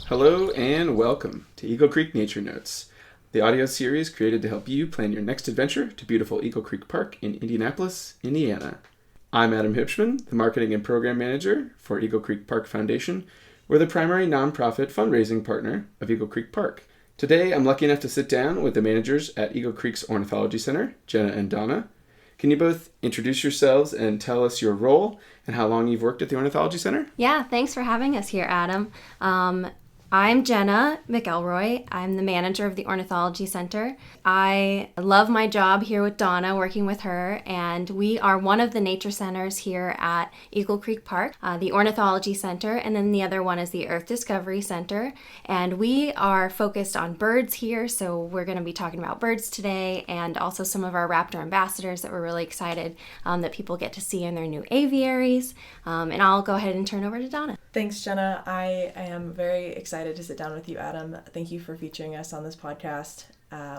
Hello and welcome to Eagle Creek Nature Notes, the audio series created to help you plan your next adventure to beautiful Eagle Creek Park in Indianapolis, Indiana. I'm Adam Hipschman, the Marketing and Program Manager for Eagle Creek Park Foundation. We're the primary nonprofit fundraising partner of Eagle Creek Park. Today, I'm lucky enough to sit down with the managers at Eagle Creek's Ornithology Center, Jenna and Donna. Can you both introduce yourselves and tell us your role and how long you've worked at the Ornithology Center? Yeah, thanks for having us here, Adam. I'm Jenna McElroy. I'm the manager of the Ornithology Center. I love my job here with Donna, working with her, and we are one of the nature centers here at Eagle Creek Park, the Ornithology Center, and then the other one is the Earth Discovery Center. And we are focused on birds here, so we're going to be talking about birds today, and also some of our raptor ambassadors that we're really excited that people get to see in their new aviaries. And I'll go ahead and turn over to Donna. Thanks, Jenna. I am very excited to sit down with you, Adam. Thank you for featuring us on this podcast.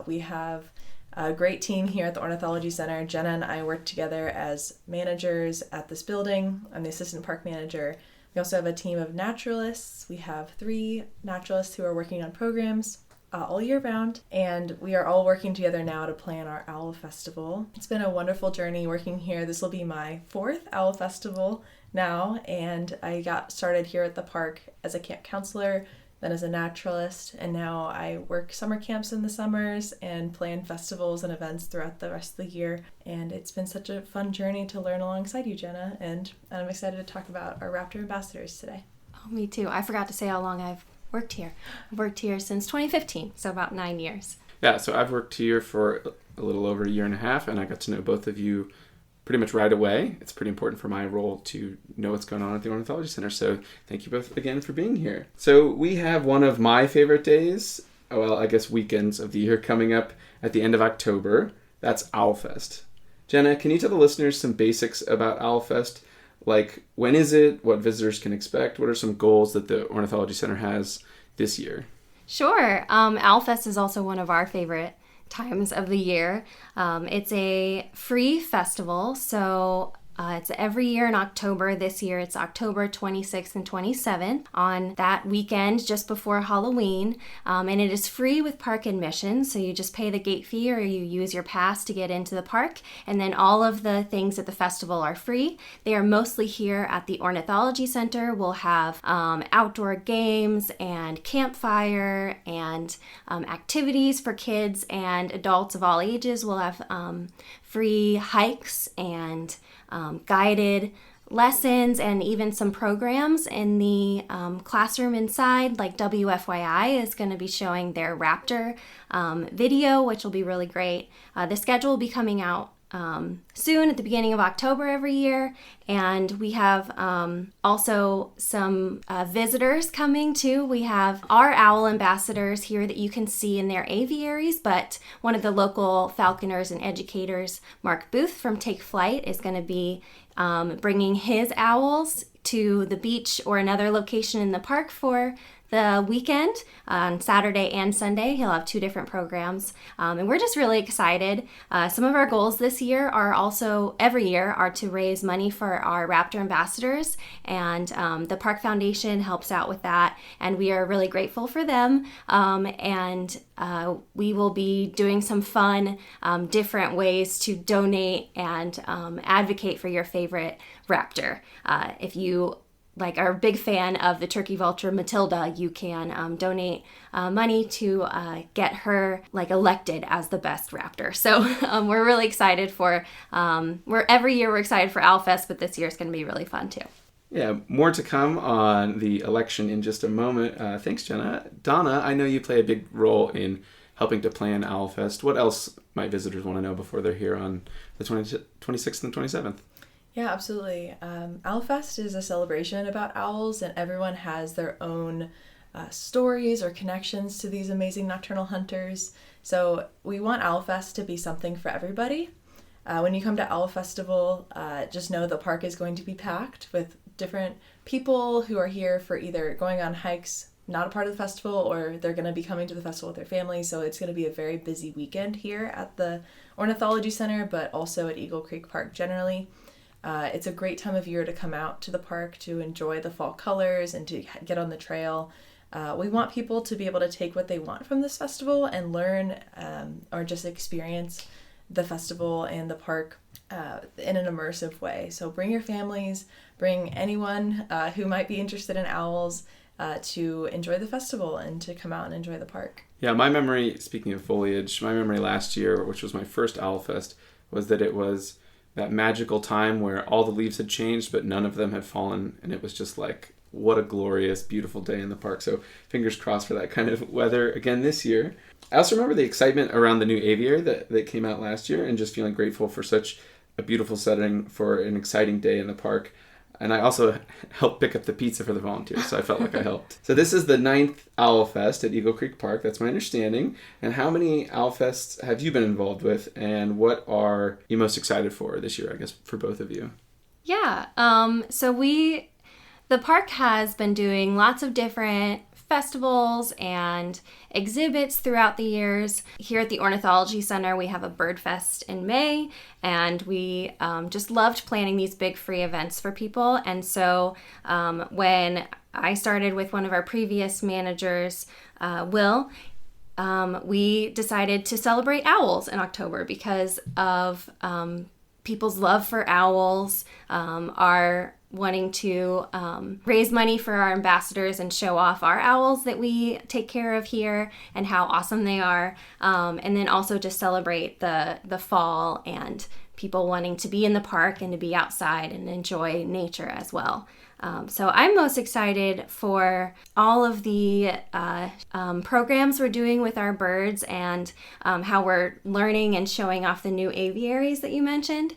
We have a great team here at the Ornithology Center. Jenna and I work together as managers at this building. I'm the assistant park manager. We also have a team of naturalists. We have 3 naturalists who are working on programs all year round, and we are all working together now to plan our Owl Festival. It's been a wonderful journey working here. This will be my 4th Owl Festival now, and I got started here at the park as a camp counselor, then as a naturalist, and now I work summer camps in the summers and plan festivals and events throughout the rest of the year. And it's been such a fun journey to learn alongside you, Jenna, and I'm excited to talk about our Raptor ambassadors today. Oh, me too. I forgot to say how long I've worked here. I've worked here since 2015, so about 9 years. Yeah, so I've worked here for a little over a year and a half, and I got to know both of you pretty much right away. It's pretty important for my role to know what's going on at the Ornithology Center, so thank you both again for being here. So we have one of my favorite days, well, I guess weekends of the year coming up at the end of October. That's Owlfest. Jenna, can you tell the listeners some basics about Owlfest? Like, when is it? What visitors can expect? What are some goals that the Ornithology Center has this year? Sure. Owlfest is also one of our favorite times of the year. It's a free festival, so it's every year in October. This year it's October 26th and 27th on that weekend just before Halloween, and it is free with park admission, so you just pay the gate fee or you use your pass to get into the park, and then all of the things at the festival are free. They are mostly here at the Ornithology Center. We'll have outdoor games and campfire and activities for kids and adults of all ages. We'll have free hikes and guided lessons and even some programs in the classroom inside, like WFYI is going to be showing their Raptor video, which will be really great. The schedule will be coming out soon at the beginning of October every year, and we have also some visitors coming too. We have our owl ambassadors here that you can see in their aviaries, but one of the local falconers and educators, Mark Booth from Take Flight, is going to be bringing his owls to the beach or another location in the park for the weekend on Saturday and Sunday. He'll have 2 different programs, and we're just really excited. Some of our goals this year are also, every year, are to raise money for our Raptor ambassadors, and the Park Foundation helps out with that, and we are really grateful for them, and we will be doing some fun, different ways to donate and advocate for your favorite raptor. If you are a big fan of the turkey vulture Matilda, you can donate money to get her elected as the best raptor. So we're really excited for, every year we're excited for Owlfest, but this year is going to be really fun too. Yeah, more to come on the election in just a moment. Thanks, Jenna. Donna, I know you play a big role in helping to plan Owlfest. What else might visitors want to know before they're here on the 26th and 27th? Yeah, absolutely. Owlfest is a celebration about owls, and everyone has their own stories or connections to these amazing nocturnal hunters. So we want Owlfest to be something for everybody. When you come to Owl Festival, just know the park is going to be packed with different people who are here for either going on hikes, not a part of the festival, or they're going to be coming to the festival with their families. So it's going to be a very busy weekend here at the Ornithology Center, but also at Eagle Creek Park generally. It's a great time of year to come out to the park to enjoy the fall colors and to get on the trail. We want people to be able to take what they want from this festival and learn or just experience the festival and the park in an immersive way. So bring your families, bring anyone who might be interested in owls to enjoy the festival and to come out and enjoy the park. Yeah, my memory, speaking of foliage, my memory last year, which was my first Owl Fest, was that it was that magical time where all the leaves had changed, but none of them had fallen. And it was just like, what a glorious, beautiful day in the park. So fingers crossed for that kind of weather again this year. I also remember the excitement around the new aviary that came out last year and just feeling grateful for such a beautiful setting for an exciting day in the park. And I also helped pick up the pizza for the volunteers, so I felt like I helped. So this is the 9th Owl Fest at Eagle Creek Park. That's my understanding. And how many Owl Fests have you been involved with, and what are you most excited for this year, I guess, for both of you? Yeah, so the park has been doing lots of different festivals and exhibits throughout the years. Here at the Ornithology Center, we have a bird fest in May, and we just loved planning these big free events for people. And so when I started with one of our previous managers, Will, we decided to celebrate owls in October because of people's love for owls, our wanting to raise money for our ambassadors and show off our owls that we take care of here and how awesome they are. And then also just celebrate the fall and people wanting to be in the park and to be outside and enjoy nature as well. So I'm most excited for all of the programs we're doing with our birds and how we're learning and showing off the new aviaries that you mentioned.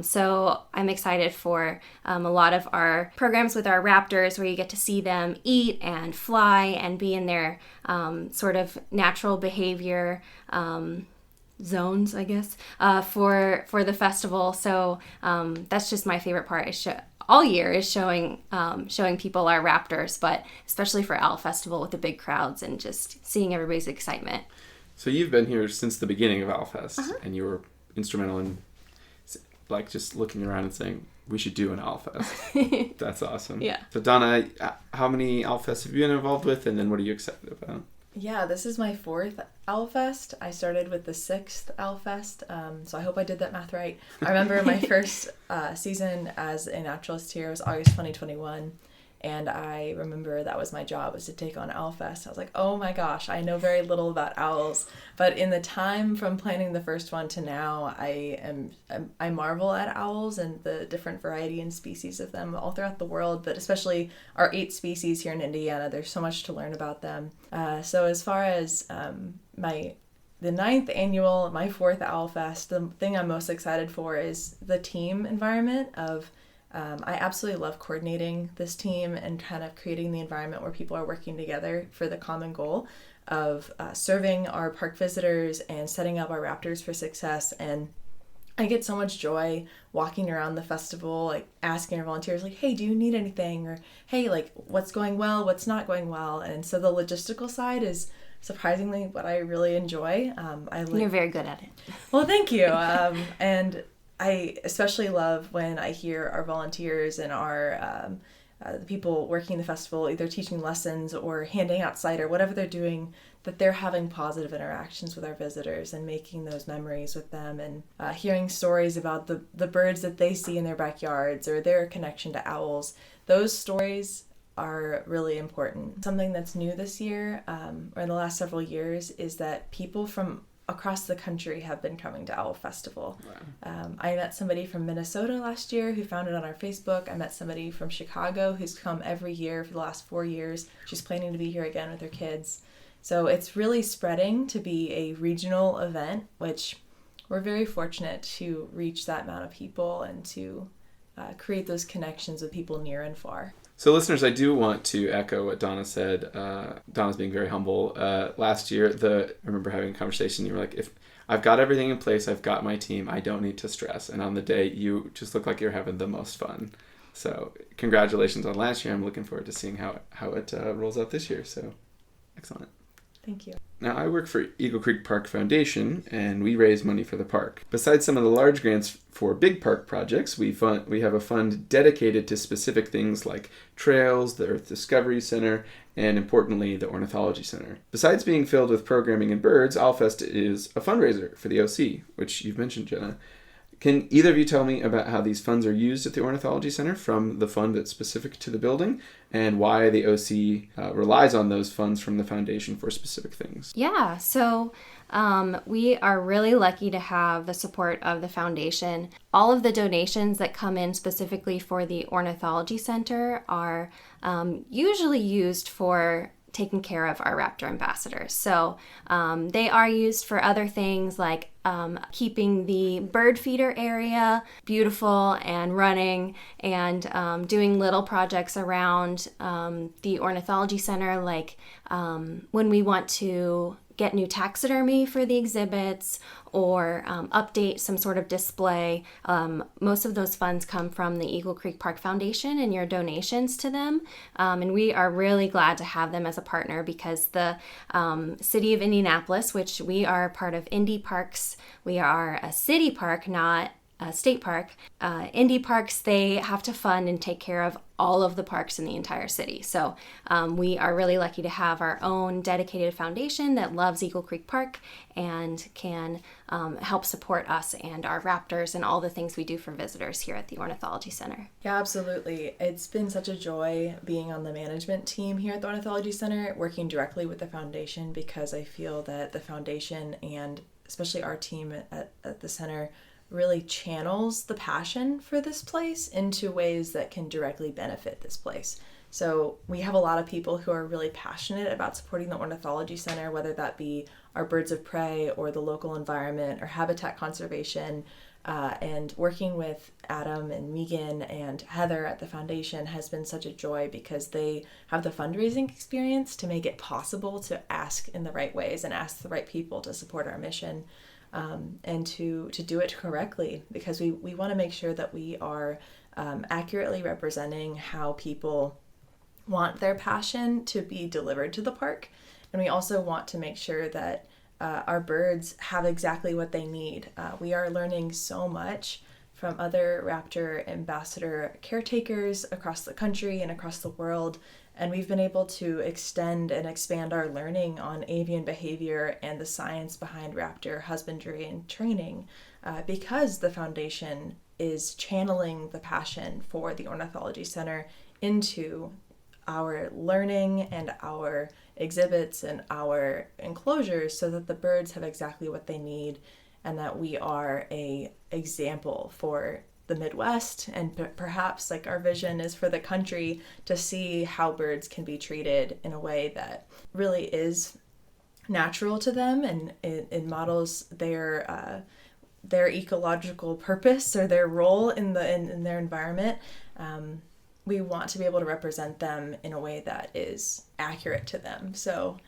So I'm excited for a lot of our programs with our raptors where you get to see them eat and fly and be in their sort of natural behavior zones, I guess, for the festival. So that's just my favorite part. All year is showing people our raptors, but especially for Owl Festival with the big crowds and just seeing everybody's excitement. So you've been here since the beginning of Owl Fest, and you were instrumental in like just looking around and saying, we should do an Owl Fest. That's awesome. Yeah. So Donna, how many Owl Fests have you been involved with, and then what are you excited about? Yeah, this is my 4th Owl Fest. I started with the 6th Owl Fest, so I hope I did that math right. I remember my first season as a naturalist here was August 2021, and I remember that was my job, was to take on Owl Fest. I was like, oh my gosh, I know very little about owls, but in the time from planning the first one to now, I marvel at owls and the different variety and species of them all throughout the world, but especially our 8 species here in Indiana. There's so much to learn about them. So as far as the 9th annual, my 4th Owl Fest, the thing I'm most excited for is the team environment of I absolutely love coordinating this team and kind of creating the environment where people are working together for the common goal of serving our park visitors and setting up our raptors for success. And I get so much joy walking around the festival, like asking our volunteers, like, hey, do you need anything? Or, hey, like, what's going well, what's not going well? And so the logistical side is surprisingly what I really enjoy. You're very good at it. Well, thank you. And I especially love when I hear our volunteers and our the people working the festival either teaching lessons or handing out cider, whatever they're doing, that they're having positive interactions with our visitors and making those memories with them, and hearing stories about the birds that they see in their backyards or their connection to owls. Those stories are really important. Something that's new this year, or in the last several years, is that people from across the country have been coming to Owl Festival. Wow. I met somebody from Minnesota last year who found it on our Facebook. I met somebody from Chicago who's come every year for the last 4 years. She's planning to be here again with her kids. So it's really spreading to be a regional event, which we're very fortunate to reach that amount of people and to create those connections with people near and far. So listeners, I do want to echo what Donna said. Donna's being very humble. Last year, I remember having a conversation. You were like, if I've got everything in place, I've got my team, I don't need to stress. And on the day, you just look like you're having the most fun. So congratulations on last year. I'm looking forward to seeing how it rolls out this year. So excellent. Thank you. Now, I work for Eagle Creek Park Foundation, and we raise money for the park. Besides some of the large grants for big park projects, we have a fund dedicated to specific things like trails, the Earth Discovery Center, and importantly, the Ornithology Center. Besides being filled with programming and birds, Owlfest is a fundraiser for the OC, which you've mentioned, Jenna. Can either of you tell me about how these funds are used at the Ornithology Center from the fund that's specific to the building, and why the OC relies on those funds from the foundation for specific things? Yeah, so we are really lucky to have the support of the foundation. All of the donations that come in specifically for the Ornithology Center are usually used for taking care of our raptor ambassadors. So they are used for other things like keeping the bird feeder area beautiful and running, and doing little projects around the Ornithology Center, like when we want to get new taxidermy for the exhibits or update some sort of display. Most of those funds come from the Eagle Creek Park Foundation and your donations to them. And we are really glad to have them as a partner, because the city of Indianapolis, which we are part of Indy Parks, we are a city park, not a state park. Indy Parks, they have to fund and take care of all of the parks in the entire city. So we are really lucky to have our own dedicated foundation that loves Eagle Creek Park and can help support us and our raptors and all the things we do for visitors here at the Ornithology Center. Yeah, absolutely. It's been such a joy being on the management team here at the Ornithology Center, working directly with the foundation, because I feel that the foundation and especially our team at the center really channels the passion for this place into ways that can directly benefit this place. So we have a lot of people who are really passionate about supporting the Ornithology Center, whether that be our birds of prey or the local environment or habitat conservation. And working with Adam and Megan and Heather at the foundation has been such a joy, because they have the fundraising experience to make it possible to ask in the right ways and ask the right people to support our mission. And to do it correctly, because we want to make sure that we are accurately representing how people want their passion to be delivered to the park. And we also want to make sure that our birds have exactly what they need. We are learning so much from other raptor ambassador caretakers across the country and across the world. And we've been able to extend and expand our learning on avian behavior and the science behind raptor husbandry and training, because the foundation is channeling the passion for the Ornithology Center into our learning and our exhibits and our enclosures, so that the birds have exactly what they need, and that we are an example for the Midwest, and perhaps like our vision is for the country to see how birds can be treated in a way that really is natural to them, and it models their ecological purpose or their role in their environment. We want to be able to represent them in a way that is accurate to them. So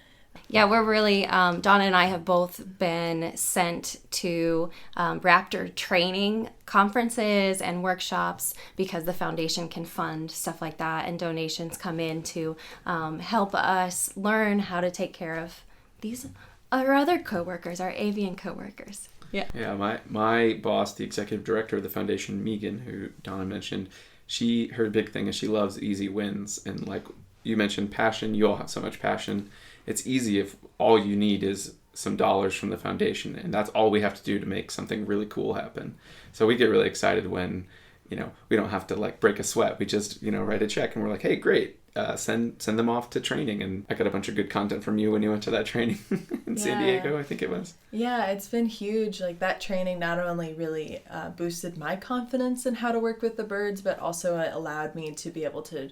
yeah, we're really, Donna and I have both been sent to raptor training conferences and workshops, because the foundation can fund stuff like that, and donations come in to help us learn how to take care of these our other coworkers, our avian coworkers. Yeah, my boss, the executive director of the foundation, Megan, who Donna mentioned, her big thing is she loves easy wins. And like you mentioned, passion, you all have so much passion. It's easy if all you need is some dollars from the foundation, and that's all we have to do to make something really cool happen. So we get really excited when, we don't have to like break a sweat. We just, write a check and we're like, hey, great, send them off to training. And I got a bunch of good content from you when you went to that training in San Diego, I think it was. Yeah, it's been huge. Like that training not only really boosted my confidence in how to work with the birds, but also it allowed me to be able to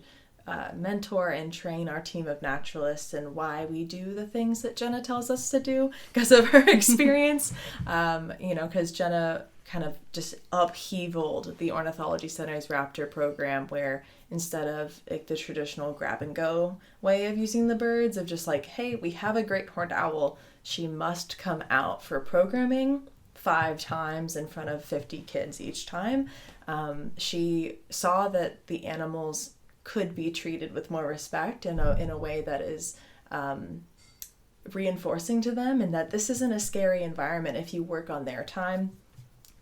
mentor and train our team of naturalists and why we do the things that Jenna tells us to do because of her experience. Because Jenna kind of just upheavaled the Ornithology Center's Raptor program, where instead of like the traditional grab and go way of using the birds, of just like, hey, we have a great horned owl, she must come out for programming 5 times in front of 50 kids each time. She saw that the animals could be treated with more respect in a way that is reinforcing to them, and that this isn't a scary environment if you work on their time,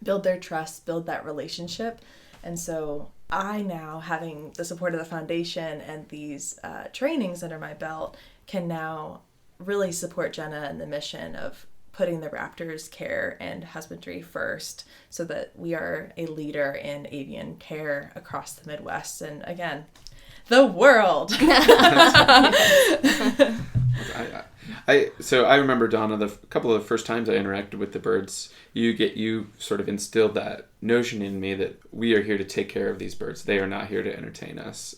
build their trust, build that relationship. And so I now, having the support of the foundation and these trainings under my belt, can now really support Jenna and the mission of putting the raptors' care and husbandry first, so that we are a leader in avian care across the Midwest and, again, the world. So I remember, Donna, the couple of the first times I interacted with the birds, you sort of instilled that notion in me that we are here to take care of these birds. They are not here to entertain us.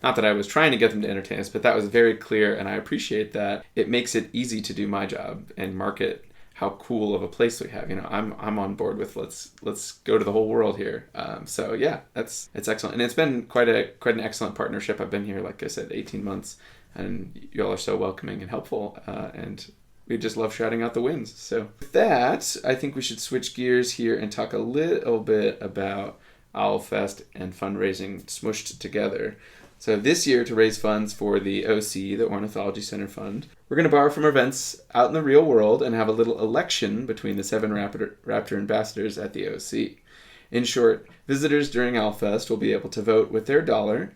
Not that I was trying to get them to entertain us, but that was very clear, and I appreciate that. It makes it easy to do my job and market how cool of a place we have. I'm on board with let's go to the whole world here. So yeah, it's excellent, and it's been quite an excellent partnership. I've been here, like I said, 18 months, and y'all are so welcoming and helpful, and we just love shouting out the wins. So with that, I think we should switch gears here and talk a little bit about Owlfest and fundraising smushed together. So this year, to raise funds for the OC, the Ornithology Center Fund, we're going to borrow from events out in the real world and have a little election between the 7 Raptor ambassadors at the OC. In short, visitors during Owlfest will be able to vote with their dollar.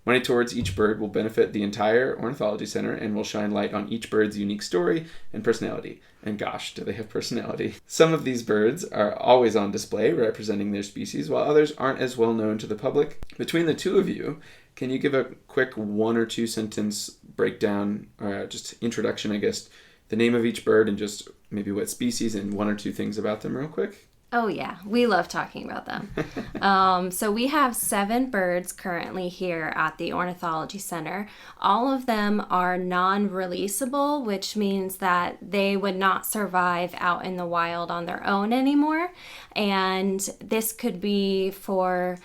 Money towards each bird will benefit the entire Ornithology Center and will shine light on each bird's unique story and personality. And gosh, do they have personality. Some of these birds are always on display representing their species, while others aren't as well known to the public. Between the two of you, can you give a quick 1 or 2 sentence breakdown, or just introduction, I guess, the name of each bird and just maybe what species and 1 or 2 things about them real quick? Oh yeah, we love talking about them. So we have 7 birds currently here at the Ornithology Center. All of them are non-releasable, which means that they would not survive out in the wild on their own anymore. And this could be for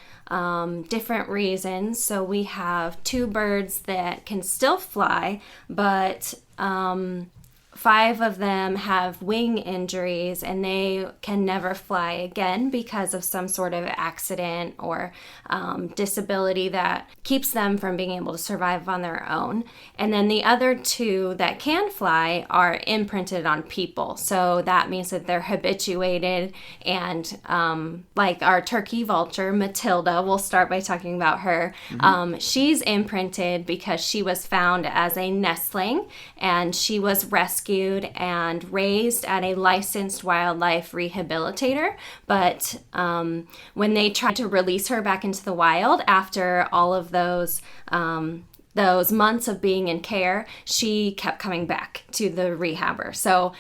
different reasons. So we have 2 birds that can still fly, but 5 of them have wing injuries and they can never fly again because of some sort of accident or disability that keeps them from being able to survive on their own. And then the other 2 that can fly are imprinted on people. So that means that they're habituated, and like our turkey vulture, Matilda, we'll start by talking about her. She's imprinted because she was found as a nestling and she was rescued and raised at a licensed wildlife rehabilitator. But when they tried to release her back into the wild after all of those months of being in care, she kept coming back to the rehabber. So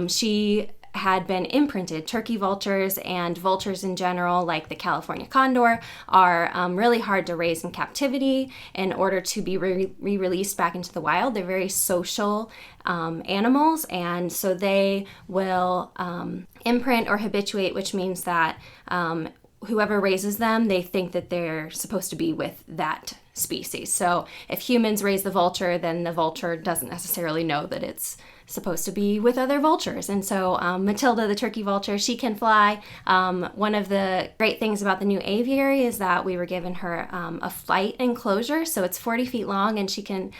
she had been imprinted. Turkey vultures and vultures in general, like the California condor, are really hard to raise in captivity in order to be re-released back into the wild. They're very social animals, and so they will imprint or habituate, which means that whoever raises them, they think that they're supposed to be with that species. So if humans raise the vulture, then the vulture doesn't necessarily know that it's supposed to be with other vultures. And so Matilda, the turkey vulture, she can fly. One of the great things about the new aviary is that we were given her a flight enclosure. So it's 40 feet long, and she can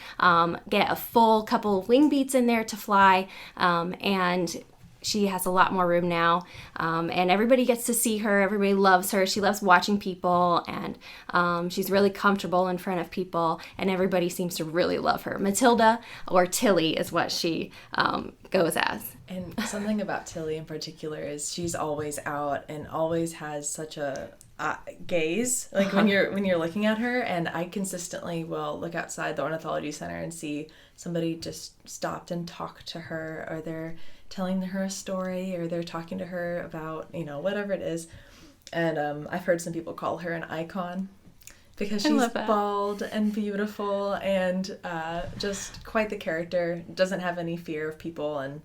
get a full couple of wing beats in there to fly. And she has a lot more room now, and everybody gets to see her. Everybody loves her. She loves watching people, and she's really comfortable in front of people, and everybody seems to really love her. Matilda, or Tilly, is what she goes as. And something about Tilly in particular is she's always out and always has such a gaze, like when you're looking at her. And I consistently will look outside the Ornithology Center and see somebody just stopped and talked to her, or they're telling her a story, or they're talking to her about, whatever it is. And I've heard some people call her an icon because she's bald and beautiful and just quite the character, doesn't have any fear of people, and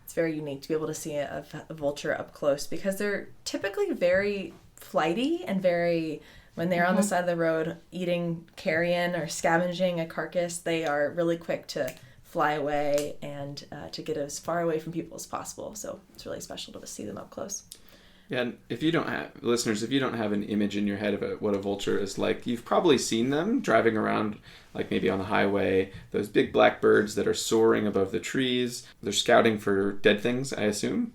it's very unique to be able to see a vulture up close, because they're typically very flighty and very, when they're on the side of the road eating carrion or scavenging a carcass, they are really quick to fly away and to get as far away from people as possible. So it's really special to see them up close. Yeah, and if you don't have, listeners, if you don't have an image in your head of what a vulture is like, you've probably seen them driving around, like maybe on the highway, those big black birds that are soaring above the trees. They're scouting for dead things, I assume,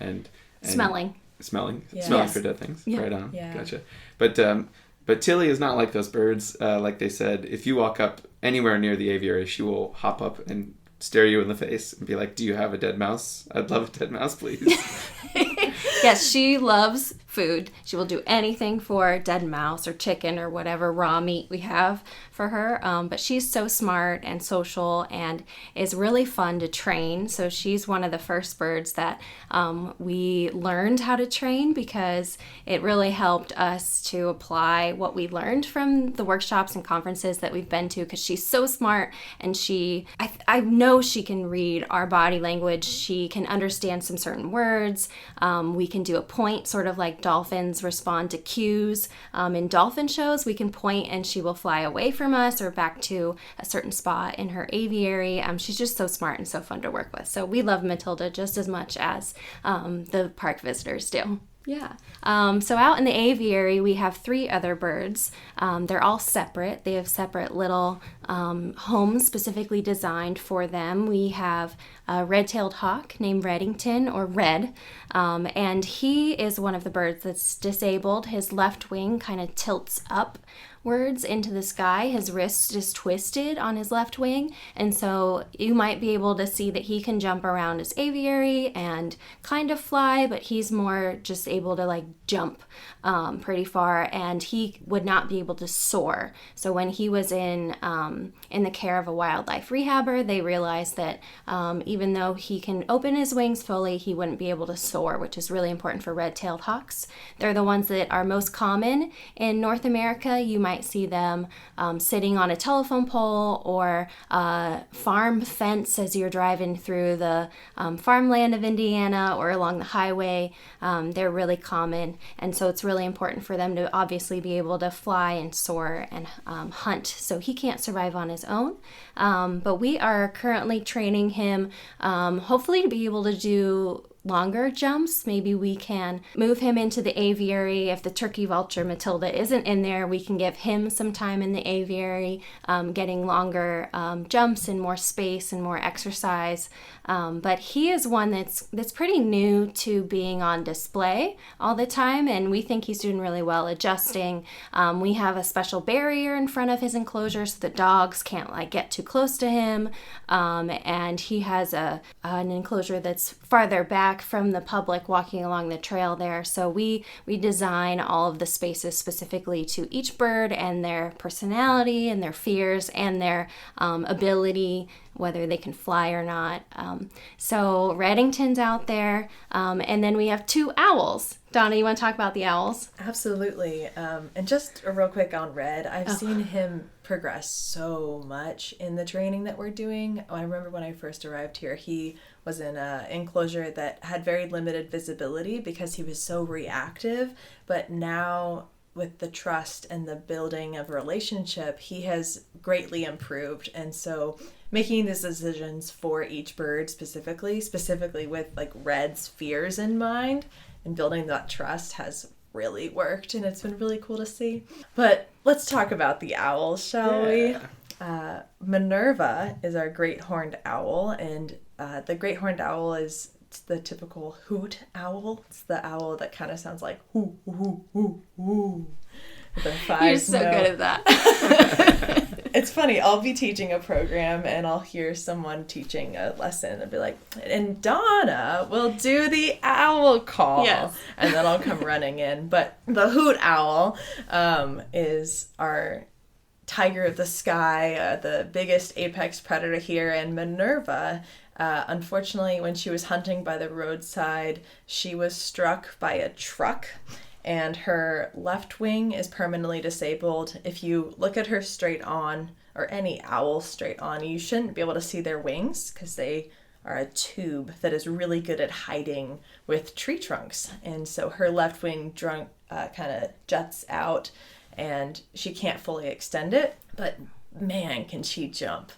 and Smelling for dead things. Yeah. Right on. Yeah. Gotcha. But Tilly is not like those birds. Like they said, if you walk up anywhere near the aviary, she will hop up and stare you in the face and be like, "Do you have a dead mouse? I'd love a dead mouse, please." Yes, she loves food. She will do anything for dead mouse or chicken or whatever raw meat we have for her. But she's so smart and social and is really fun to train. So she's one of the first birds that we learned how to train because it really helped us to apply what we learned from the workshops and conferences that we've been to, because she's so smart and I know she can read our body language. She can understand some certain words. We can do a point, sort of like dolphins respond to cues. In dolphin shows, we can point and she will fly away from us or back to a certain spot in her aviary. She's just so smart and so fun to work with. So we love Matilda just as much as the park visitors do. Yeah. So out in the aviary, we have 3 other birds. They're all separate. They have separate little homes specifically designed for them. We have a red-tailed hawk named Reddington, or Red, and he is one of the birds that's disabled. His left wing kind of tilts upwards into the sky. His wrist is twisted on his left wing, and so you might be able to see that he can jump around his aviary and kind of fly, but he's more just able to like jump pretty far, and he would not be able to soar. So when he was in the care of a wildlife rehabber, they realized that even though he can open his wings fully, he wouldn't be able to soar, which is really important for red-tailed hawks. They're the ones that are most common in North America. You might see them sitting on a telephone pole or a farm fence as you're driving through the farmland of Indiana or along the highway. They're really common, and so it's really important for them to obviously be able to fly and soar and hunt. So he can't survive on his own, but we are currently training him hopefully to be able to do longer jumps. Maybe we can move him into the aviary. If the turkey vulture Matilda isn't in there, we can give him some time in the aviary, getting longer jumps and more space and more exercise. But he is one that's pretty new to being on display all the time, and we think he's doing really well adjusting. We have a special barrier in front of his enclosure so the dogs can't get too close to him, and he has an enclosure that's farther back from the public walking along the trail there. So we design all of the spaces specifically to each bird and their personality and their fears and their ability, whether they can fly or not. So Reddington's out there, and then we have 2 owls. Donna, you want to talk about the owls? Absolutely. And just real quick on Red, I've seen him progress so much in the training that we're doing. I remember when I first arrived here, he was in an enclosure that had very limited visibility because he was so reactive. But now, with the trust and the building of a relationship, he has greatly improved. And so making these decisions for each bird specifically with like Red's fears in mind and building that trust has really worked, and it's been really cool to see. But let's talk about the owls, shall we? Minerva is our great horned owl, and the great horned owl is the typical hoot owl. It's the owl that kind of sounds like hoo, hoo, hoo, hoo. You're so good at that. It's funny, I'll be teaching a program and I'll hear someone teaching a lesson and be like, and Donna will do the owl call. Yes. And then I'll come running in. But the hoot owl is our tiger of the sky, the biggest apex predator here. And Minerva, unfortunately, when she was hunting by the roadside, she was struck by a truck. And her left wing is permanently disabled. If you look at her straight on, or any owl straight on, you shouldn't be able to see their wings because they are a tube that is really good at hiding with tree trunks. And so her left wing kind of juts out and she can't fully extend it, but man, can she jump.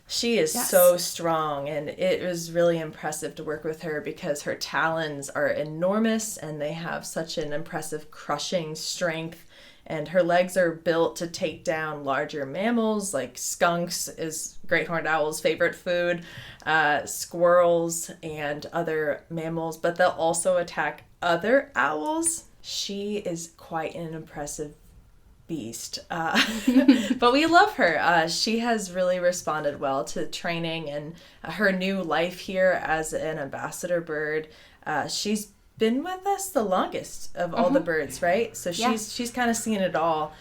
She is so strong, and it was really impressive to work with her because her talons are enormous and they have such an impressive crushing strength, and her legs are built to take down larger mammals like skunks is great horned owl's favorite food, squirrels and other mammals, but they'll also attack other owls. She is quite an impressive beast, but we love her. She has really responded well to training and her new life here as an ambassador bird. She's been with us the longest of all the birds, right? So she's kind of seen it all.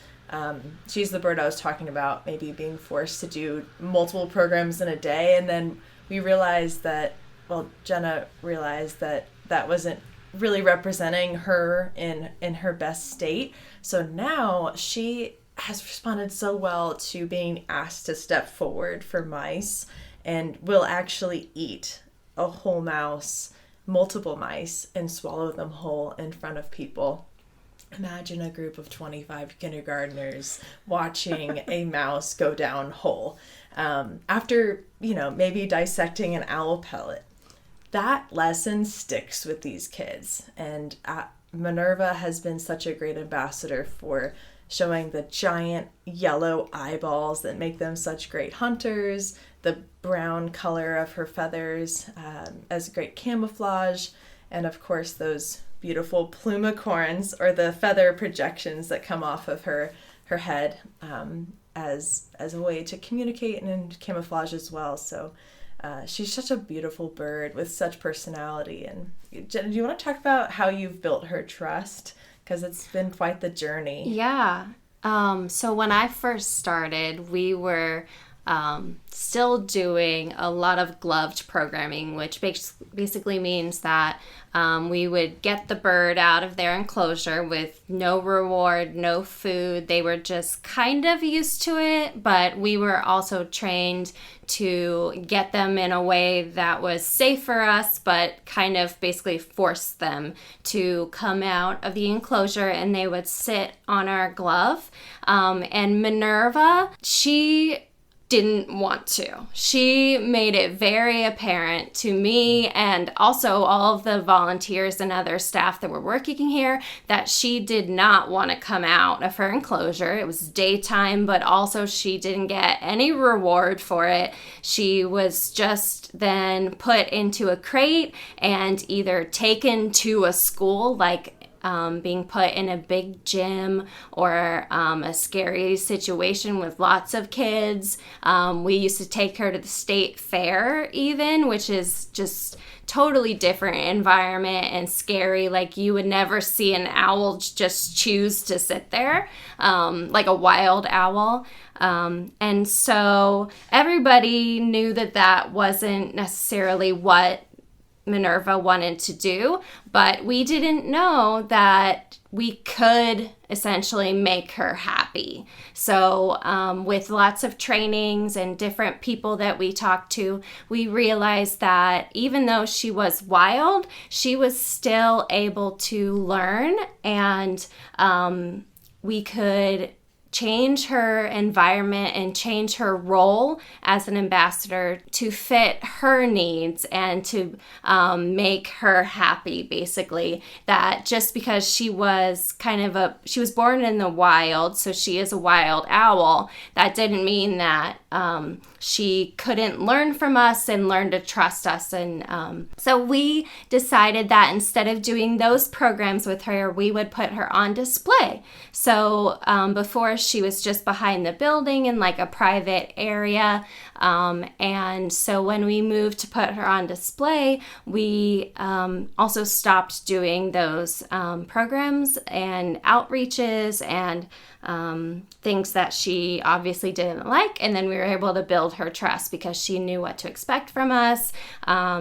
She's the bird I was talking about maybe being forced to do multiple programs in a day, and then we realized that, well, Jenna realized that that wasn't really representing her in her best state. So now she has responded so well to being asked to step forward for mice, and will actually eat a whole mouse, multiple mice, and swallow them whole in front of people. Imagine a group of 25 kindergartners watching a mouse go down whole after, maybe dissecting an owl pellet. That lesson sticks with these kids, and Minerva has been such a great ambassador for showing the giant yellow eyeballs that make them such great hunters, the brown color of her feathers as great camouflage, and of course those beautiful plumicorns, or the feather projections that come off of her head as a way to communicate and camouflage as well. So she's such a beautiful bird with such personality. And Jenna, do you want to talk about how you've built her trust? Because it's been quite the journey. Yeah. So when I first started, we were still doing a lot of gloved programming, which basically means that we would get the bird out of their enclosure with no reward, no food. They were just kind of used to it, but we were also trained to get them in a way that was safe for us, but kind of basically forced them to come out of the enclosure, and they would sit on our glove. And Minerva, she didn't want to. She made it very apparent to me and also all of the volunteers and other staff that were working here that she did not want to come out of her enclosure. It was daytime, but also she didn't get any reward for it. She was just then put into a crate and either taken to a school, like being put in a big gym or a scary situation with lots of kids. We used to take her to the state fair even, which is just totally different environment and scary. Like you would never see an owl just choose to sit there, like a wild owl. And so everybody knew that wasn't necessarily what Minerva wanted to do, but we didn't know that we could essentially make her happy. So with lots of trainings and different people that we talked to, we realized that even though she was wild, she was still able to learn, and we could change her environment and change her role as an ambassador to fit her needs and to make her happy, basically. That just because she was she was born in the wild, so she is a wild owl, that didn't mean that she couldn't learn from us and learn to trust us. And so we decided that instead of doing those programs with her, we would put her on display. So before, she was just behind the building in like a private area. And so when we moved to put her on display, we also stopped doing those programs and outreaches and things that she obviously didn't like. And then we were able to build her trust because she knew what to expect from us.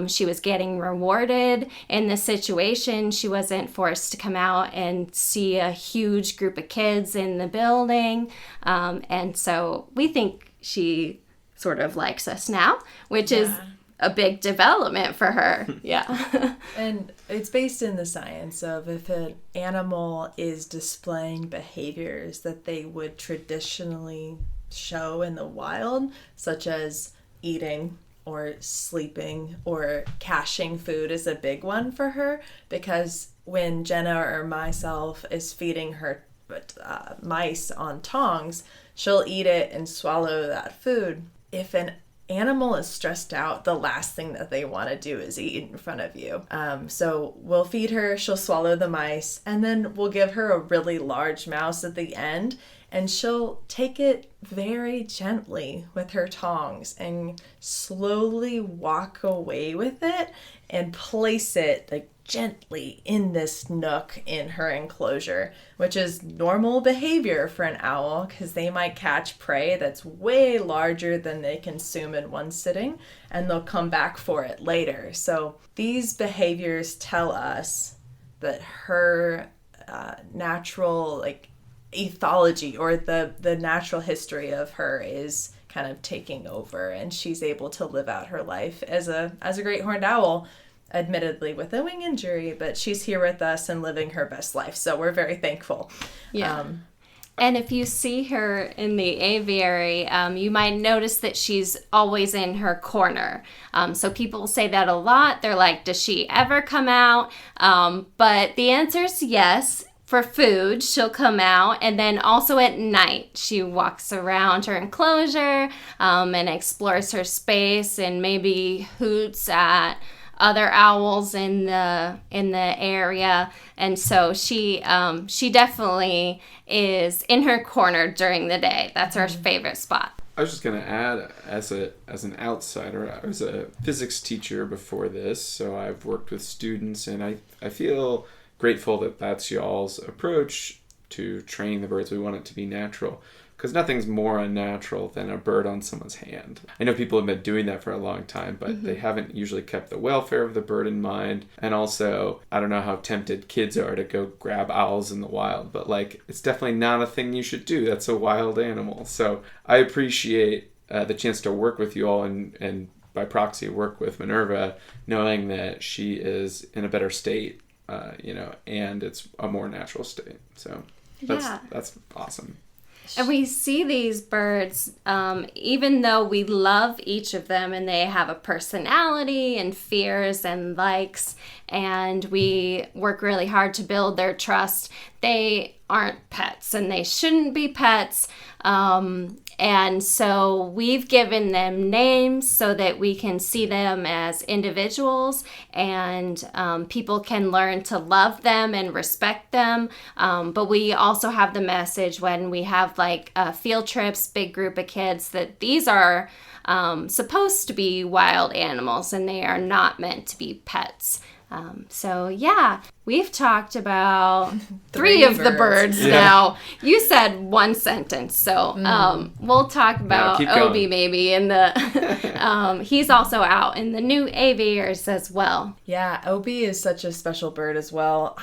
She was getting rewarded in this situation. She wasn't forced to come out and see a huge group of kids in the building. And so we think she sort of likes us now, which is a big development for her. Yeah. And it's based in the science of if an animal is displaying behaviors that they would traditionally show in the wild, such as eating or sleeping or caching food is a big one for her, because when Jenna or myself is feeding her mice on tongs, she'll eat it and swallow that food. If an animal is stressed out, the last thing that they want to do is eat in front of you. So we'll feed her, she'll swallow the mice, and then we'll give her a really large mouse at the end, and she'll take it very gently with her tongs and slowly walk away with it and place it like gently in this nook in her enclosure, which is normal behavior for an owl, because they might catch prey that's way larger than they consume in one sitting, and they'll come back for it later. So these behaviors tell us that her natural ethology, or the natural history of her, is kind of taking over, and she's able to live out her life as a great horned owl, admittedly with a wing injury, but she's here with us and living her best life. So we're very thankful. Yeah. And if you see her in the aviary, you might notice that she's always in her corner. So people say that a lot. They're like, does she ever come out? But the answer is yes. For food, she'll come out, and then also at night, she walks around her enclosure and explores her space, and maybe hoots at other owls in the area. And so she definitely is in her corner during the day. That's her favorite spot. I was just going to add, as an outsider, I was a physics teacher before this, so I've worked with students, and I feel grateful that that's y'all's approach to training the birds. We want it to be natural, because nothing's more unnatural than a bird on someone's hand. I know people have been doing that for a long time, but they haven't usually kept the welfare of the bird in mind. And also, I don't know how tempted kids are to go grab owls in the wild, but it's definitely not a thing you should do. That's a wild animal. So I appreciate the chance to work with you all, and by proxy work with Minerva, knowing that she is in a better state, and it's a more natural state. So that's awesome. And we see these birds, even though we love each of them and they have a personality and fears and likes, and we work really hard to build their trust, they aren't pets, and they shouldn't be pets. And so we've given them names so that we can see them as individuals, and people can learn to love them and respect them. But we also have the message when we have field trips, big group of kids, that these are supposed to be wild animals and they are not meant to be pets. We've talked about three of the birds now. You said one sentence, so we'll talk about Obi maybe in the. He's also out in the new aviaries as well. Yeah, Obi is such a special bird as well.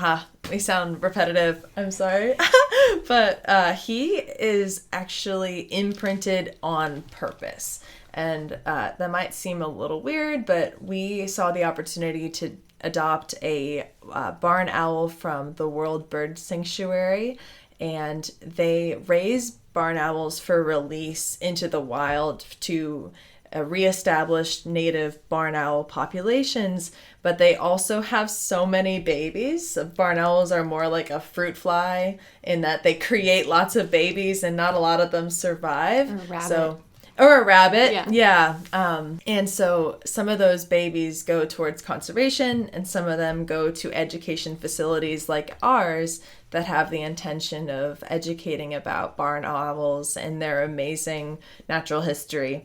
We sound repetitive. I'm sorry, but he is actually imprinted on purpose, and that might seem a little weird, but we saw the opportunity to adopt a barn owl from the World Bird Sanctuary, and they raise barn owls for release into the wild to reestablish native barn owl populations, but they also have so many babies. Barn owls are more like a fruit fly in that they create lots of babies and not a lot of them survive. Or a rabbit. Yeah. And so some of those babies go towards conservation, and some of them go to education facilities like ours that have the intention of educating about barn owls and their amazing natural history.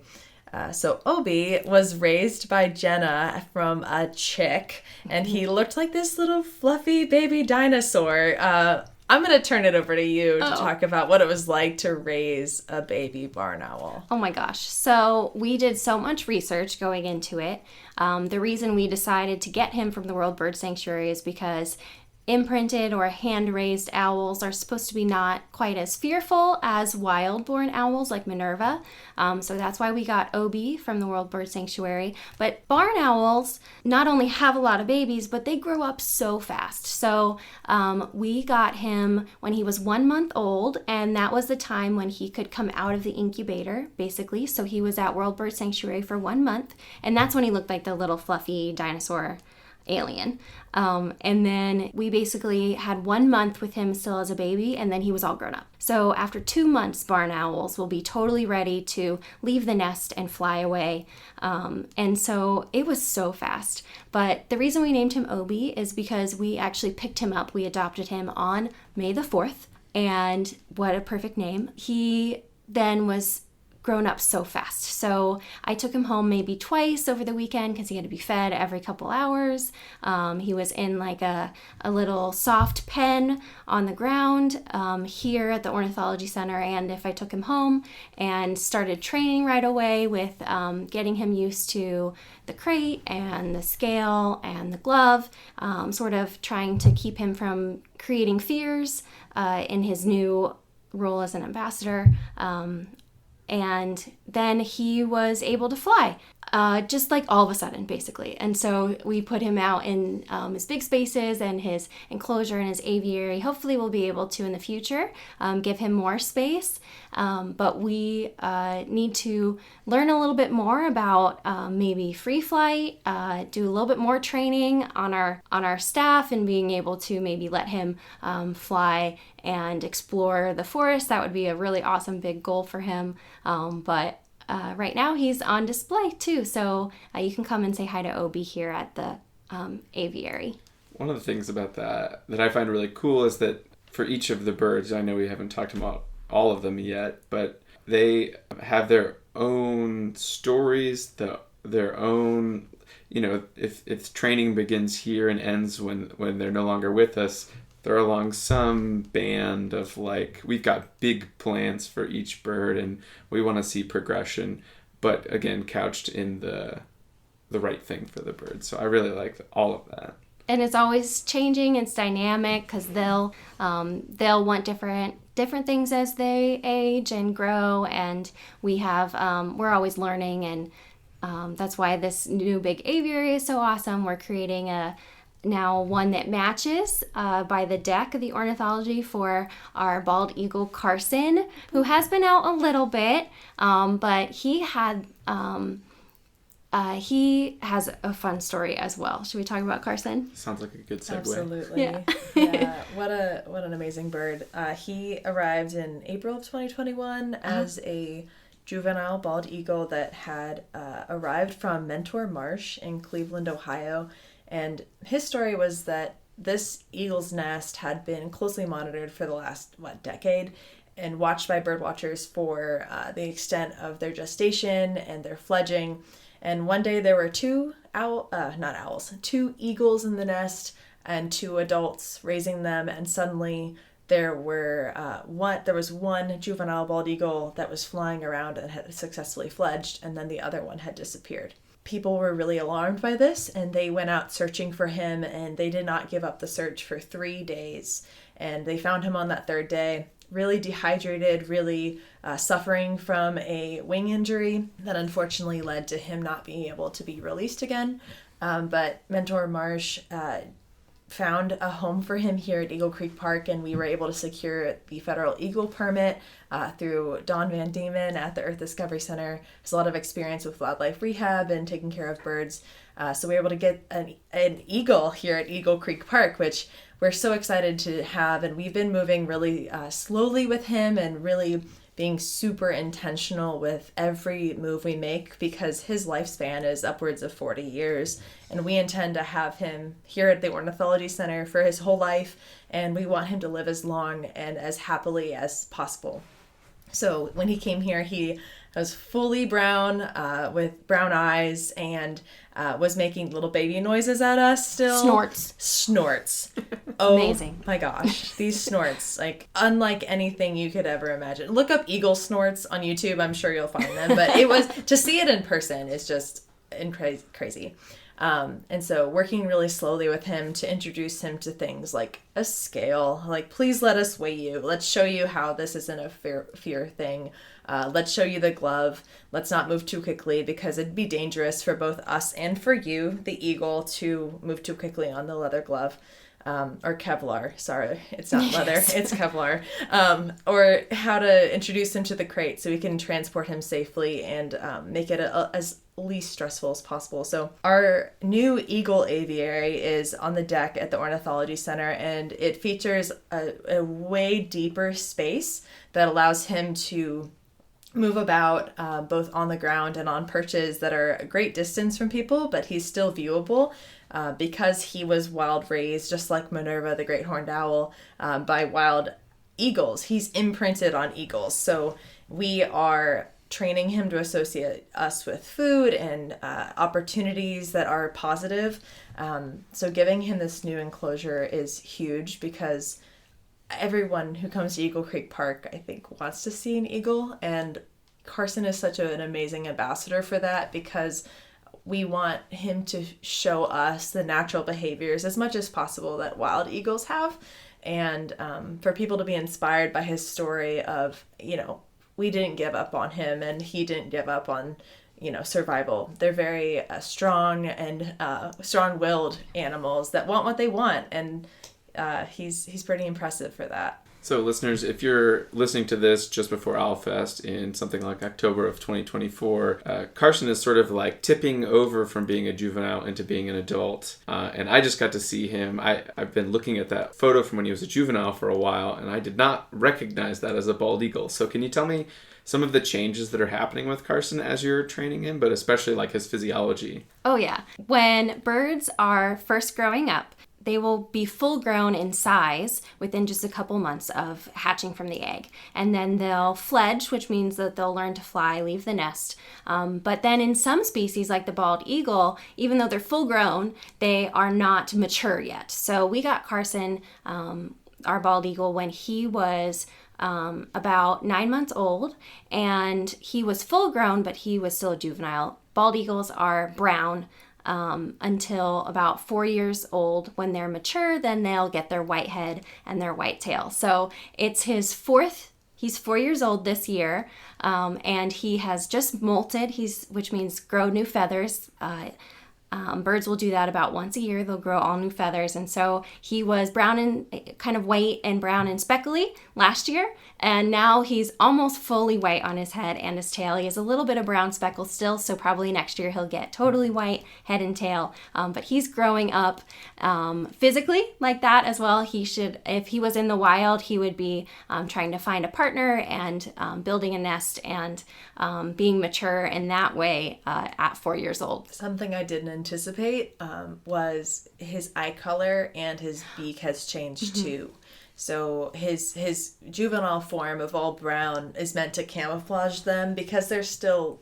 So Obi was raised by Jenna from a chick, and he looked like this little fluffy baby dinosaur. I'm going to turn it over to you to talk about what it was like to raise a baby barn owl. Oh my gosh. So we did so much research going into it. The reason we decided to get him from the World Bird Sanctuary is because imprinted or hand-raised owls are supposed to be not quite as fearful as wild-born owls like Minerva. So that's why we got Obi from the World Bird Sanctuary. But barn owls not only have a lot of babies, but they grow up so fast. So we got him when he was 1 month old, and that was the time when he could come out of the incubator, basically. So he was at World Bird Sanctuary for 1 month, and that's when he looked like the little fluffy dinosaur alien. And then we basically had 1 month with him still as a baby, and then he was all grown up. So after 2 months, barn owls will be totally ready to leave the nest and fly away. And so it was so fast. But the reason we named him Obi is because we actually picked him up. We adopted him on May the 4th. And what a perfect name. He then was grown up so fast. So I took him home maybe twice over the weekend because he had to be fed every couple hours. He was in like a little soft pen on the ground here at the Ornithology Center. And if I took him home and started training right away with getting him used to the crate and the scale and the glove, sort of trying to keep him from creating fears in his new role as an ambassador. And then he was able to fly, just like all of a sudden, basically. And so we put him out in his big spaces and his enclosure and his aviary. Hopefully we'll be able to in the future give him more space. But we need to learn a little bit more about maybe free flight, do a little bit more training on our staff and being able to maybe let him fly and explore the forest. That would be a really awesome big goal for him. But right now he's on display too. So you can come and say hi to Obi here at the aviary. One of the things about that I find really cool is that for each of the birds, I know we haven't talked about all of them yet, but they have their own stories, their own, if training begins here and ends when they're no longer with us, they're along some band of like, we've got big plans for each bird and we want to see progression, but again, couched in the right thing for the bird. So I really like all of that. And it's always changing. It's dynamic because they'll want different things as they age and grow. And we're always learning. And that's why this new big aviary is so awesome. We're creating now one that matches by the deck of the ornithology for our bald eagle Carson, who has been out a little bit, but he has a fun story as well. Should we talk about Carson? Sounds like a good segue. Absolutely. Yeah. What an amazing bird. He arrived in April of 2021 as a juvenile bald eagle that had arrived from Mentor Marsh in Cleveland, Ohio. And his story was that this eagle's nest had been closely monitored for the last, decade and watched by bird watchers for the extent of their gestation and their fledging. And one day there were two eagles in the nest and 2 adults raising them. And suddenly there was one juvenile bald eagle that was flying around and had successfully fledged, and then the other one had disappeared. People were really alarmed by this, and they went out searching for him, and they did not give up the search for 3 days. And they found him on that 3rd day, really dehydrated, really suffering from a wing injury that unfortunately led to him not being able to be released again. But Mentor Marsh found a home for him here at Eagle Creek Park, and we were able to secure the federal eagle permit through Don Van Diemen at the Earth Discovery Center. There's a lot of experience with wildlife rehab and taking care of birds. So we were able to get an eagle here at Eagle Creek Park, which we're so excited to have. And we've been moving really slowly with him and really being super intentional with every move we make, because his lifespan is upwards of 40 years. And we intend to have him here at the Ornithology Center for his whole life. And we want him to live as long and as happily as possible. So when he came here, he was fully brown with brown eyes and was making little baby noises at us still. Snorts. Oh, amazing. My gosh. These snorts, like unlike anything you could ever imagine. Look up eagle snorts on YouTube. I'm sure you'll find them. But to see it in person is just crazy. And so working really slowly with him to introduce him to things like a scale, like, please let us weigh you. Let's show you how this isn't a fear thing. Let's show you the glove. Let's not move too quickly because it'd be dangerous for both us and for you, the eagle, to move too quickly on the leather glove. Or Kevlar, sorry, it's not leather, it's Kevlar. Or how to introduce him to the crate so we can transport him safely and make it as least stressful as possible. So our new eagle aviary is on the deck at the Ornithology Center, and it features a way deeper space that allows him to move about both on the ground and on perches that are a great distance from people, but he's still viewable because he was wild raised, just like Minerva, the great horned owl, by wild eagles. He's imprinted on eagles. So we are training him to associate us with food and opportunities that are positive. So giving him this new enclosure is huge because everyone who comes to Eagle Creek Park, I think, wants to see an eagle, and Carson is such an amazing ambassador for that because we want him to show us the natural behaviors as much as possible that wild eagles have, and for people to be inspired by his story of, we didn't give up on him and he didn't give up on survival. They're very strong and strong-willed animals that want what they want, and he's pretty impressive for that. So listeners, if you're listening to this just before Owlfest in something like October of 2024, Carson is sort of like tipping over from being a juvenile into being an adult. And I just got to see him. I've been looking at that photo from when he was a juvenile for a while, and I did not recognize that as a bald eagle. So can you tell me some of the changes that are happening with Carson as you're training him, but especially like his physiology? Oh yeah. When birds are first growing up, they will be full grown in size within just a couple months of hatching from the egg. And then they'll fledge, which means that they'll learn to fly, leave the nest. But then in some species, like the bald eagle, even though they're full grown, they are not mature yet. So we got Carson, our bald eagle, when he was about 9 months old, and he was full grown, but he was still a juvenile. Bald eagles are brown until about 4 years old. When they're mature, then they'll get their white head and their white tail. So it's he's 4 years old this year, and he has just molted, which means grow new feathers. Birds will do that about once a year. They'll grow all new feathers. And so he was brown and kind of white and brown and speckly last year. And now he's almost fully white on his head and his tail. He has a little bit of brown speckles still. So probably next year he'll get totally white head and tail. But he's growing up physically like that as well. He should, if he was in the wild, he would be trying to find a partner and building a nest and being mature in that way at 4 years old. Something I didn't anticipate was his eye color and his beak has changed too. So his juvenile form of all brown is meant to camouflage them because they're still,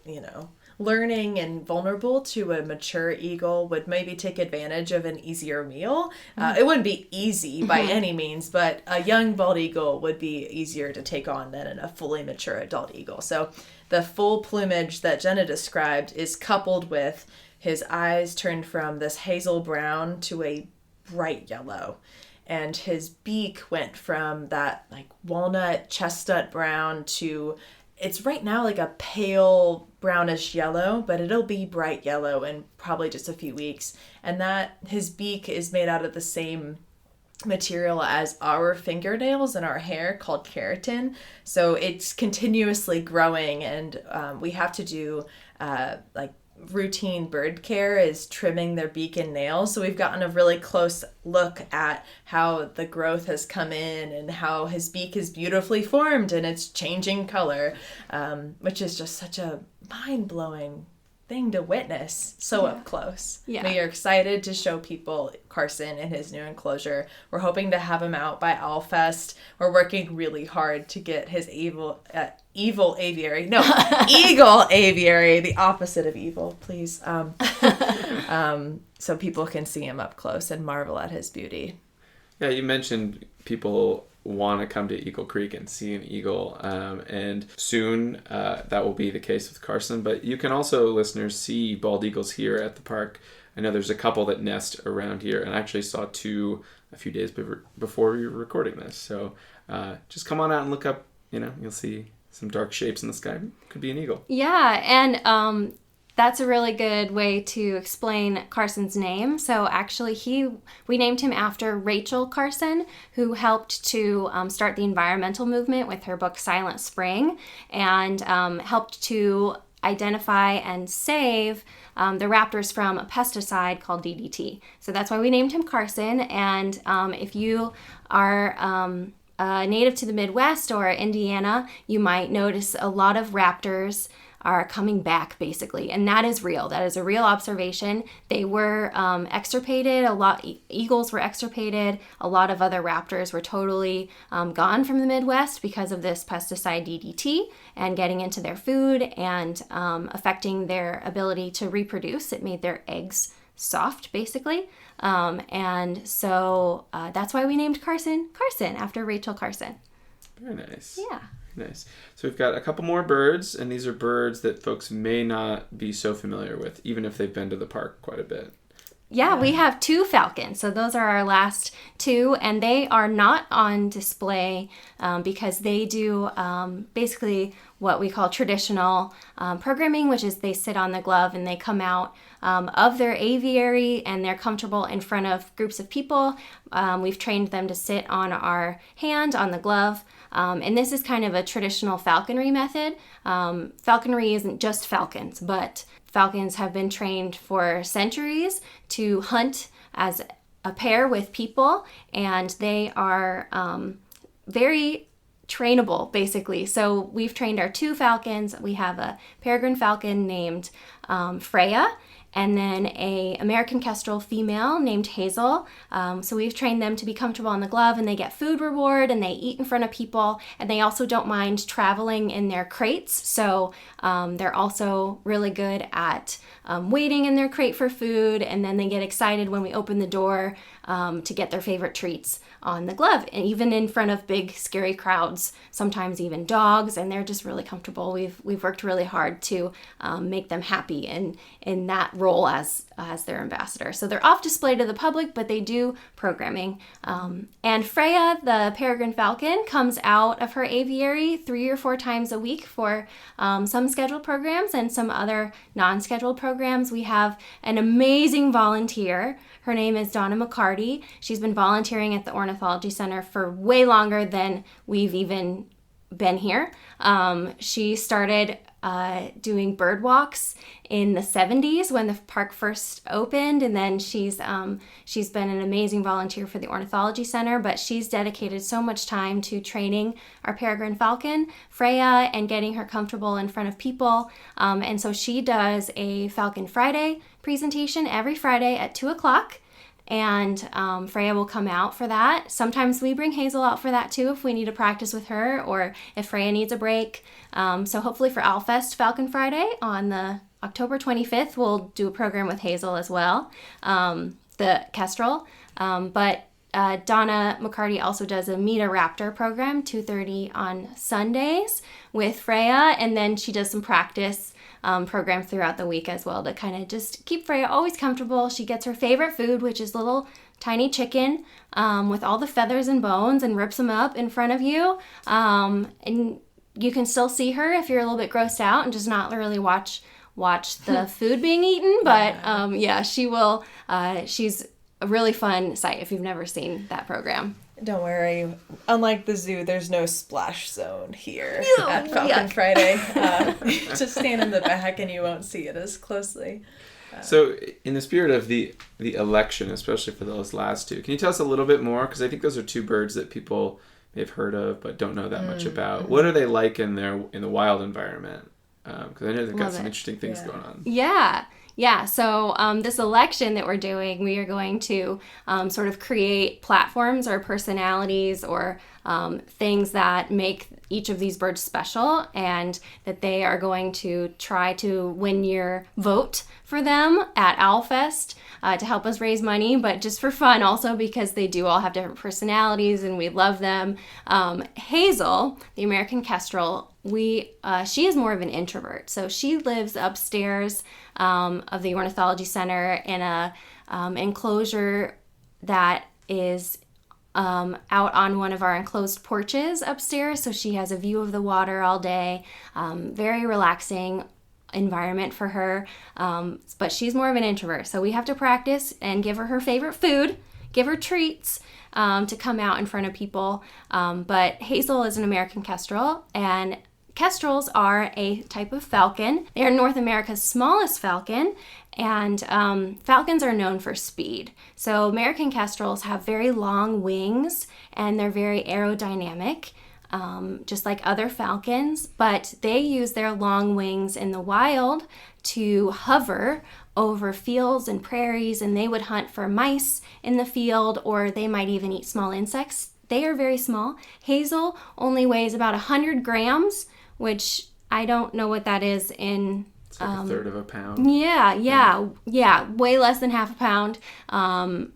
learning and vulnerable to a mature eagle would maybe take advantage of an easier meal. It wouldn't be easy by any means, but a young bald eagle would be easier to take on than a fully mature adult eagle. So the full plumage that Jenna described is coupled with his eyes turned from this hazel brown to a bright yellow. And his beak went from that like walnut chestnut brown to, it's right now like a pale brownish yellow, but it'll be bright yellow in probably just a few weeks. And that his beak is made out of the same material as our fingernails and our hair called keratin. So it's continuously growing, and we have to do routine bird care is trimming their beak and nails. So we've gotten a really close look at how the growth has come in and how his beak is beautifully formed and it's changing color, which is just such a mind-blowing thing to witness up close. Yeah. We are excited to show people Carson in his new enclosure. We're hoping to have him out by Owlfest. We're working really hard to get his evil aviary. No, eagle aviary, the opposite of evil, please. So people can see him up close and marvel at his beauty. Yeah, you mentioned people want to come to Eagle Creek and see an eagle, and soon that will be the case with Carson, but you can also, listeners, see bald eagles here at the park I know there's a couple that nest around here, and I actually saw two a few days before we were recording this. So just come on out and look up. You'll see some dark shapes in the sky. Could be an eagle. Yeah, and that's a really good way to explain Carson's name. So actually, we named him after Rachel Carson, who helped to start the environmental movement with her book Silent Spring, and helped to identify and save the raptors from a pesticide called DDT. So that's why we named him Carson. And if you are native to the Midwest or Indiana, you might notice a lot of raptors are coming back, basically, and that is real. That is a real observation. They were extirpated. Eagles were extirpated. A lot of other raptors were totally gone from the Midwest because of this pesticide DDT and getting into their food and affecting their ability to reproduce. It made their eggs soft, basically. And so that's why we named Carson after Rachel Carson. Very nice. Yeah. Nice. So we've got a couple more birds, and these are birds that folks may not be so familiar with, even if they've been to the park quite a bit. Yeah, we have two falcons. So those are our last two, and they are not on display because they do basically what we call traditional programming, which is they sit on the glove and they come out of their aviary and they're comfortable in front of groups of people. We've trained them to sit on our hand on the glove. And this is kind of a traditional falconry method. Falconry isn't just falcons, but falcons have been trained for centuries to hunt as a pair with people, and they are very trainable, basically. So we've trained our two falcons. We have a peregrine falcon named Freyja, and then a American Kestrel female named Hazel. So we've trained them to be comfortable on the glove, and they get food reward, and they eat in front of people, and they also don't mind traveling in their crates. So they're also really good at waiting in their crate for food, and then they get excited when we open the door to get their favorite treats on the glove, and even in front of big scary crowds, sometimes even dogs, and they're just really comfortable. We've worked really hard to make them happy in that role as their ambassador. So they're off display to the public, but they do programming. And Freyja, the peregrine falcon, comes out of her aviary 3 or 4 times a week for some scheduled programs and some other non-scheduled programs. We have an amazing volunteer. Her name is Donna McCarty. She's been volunteering at the Ornithology Center for way longer than we've even been here. She started doing bird walks in the 70s when the park first opened, and then she's been an amazing volunteer for the Ornithology Center, but she's dedicated so much time to training our peregrine falcon, Freyja, and getting her comfortable in front of people. And so she does a Falcon Friday presentation every Friday at 2 o'clock. And Freyja will come out for that. Sometimes we bring Hazel out for that too if we need to practice with her or if Freyja needs a break. So hopefully for OwlFest Falcon Friday on the October 25th, we'll do a program with Hazel as well, the Kestrel. But Donna McCarty also does a Meet a Raptor program, 2:30 on Sundays with Freyja, and then she does some practice programs throughout the week as well to kind of just keep Freyja always comfortable. She gets her favorite food, which is little tiny chicken with all the feathers and bones, and rips them up in front of you. And you can still see her if you're a little bit grossed out and just not really watch the food being eaten. But yeah, she will. She's a really fun sight if you've never seen that program. Don't worry. Unlike the zoo, there's no splash zone here at Falcon Friday. Just stand in the back and you won't see it as closely. So in the spirit of the election, especially for those last two, can you tell us a little bit more? Because I think those are two birds that people may have heard of but don't know that much about. What are they like in the wild environment? Because I know they've got some interesting things going on. Yeah, so this election that we're doing, we are going to sort of create platforms or personalities or things that make each of these birds special, and that they are going to try to win your vote for them at OwlFest to help us raise money, but just for fun also because they do all have different personalities and we love them. Hazel, the American Kestrel, she is more of an introvert. So she lives upstairs of the Ornithology Center in a enclosure that is out on one of our enclosed porches upstairs. So she has a view of the water all day. Very relaxing environment for her. But she's more of an introvert. So we have to practice and give her favorite food, give her treats to come out in front of people. But Hazel is an American kestrel, and kestrels are a type of falcon. They are North America's smallest falcon, and falcons are known for speed. So American kestrels have very long wings, and they're very aerodynamic, just like other falcons, but they use their long wings in the wild to hover over fields and prairies, and they would hunt for mice in the field, or they might even eat small insects. They are very small. Hazel only weighs about 100 grams, which I don't know what that is in... It's like a third of a pound. Yeah, way less than half a pound.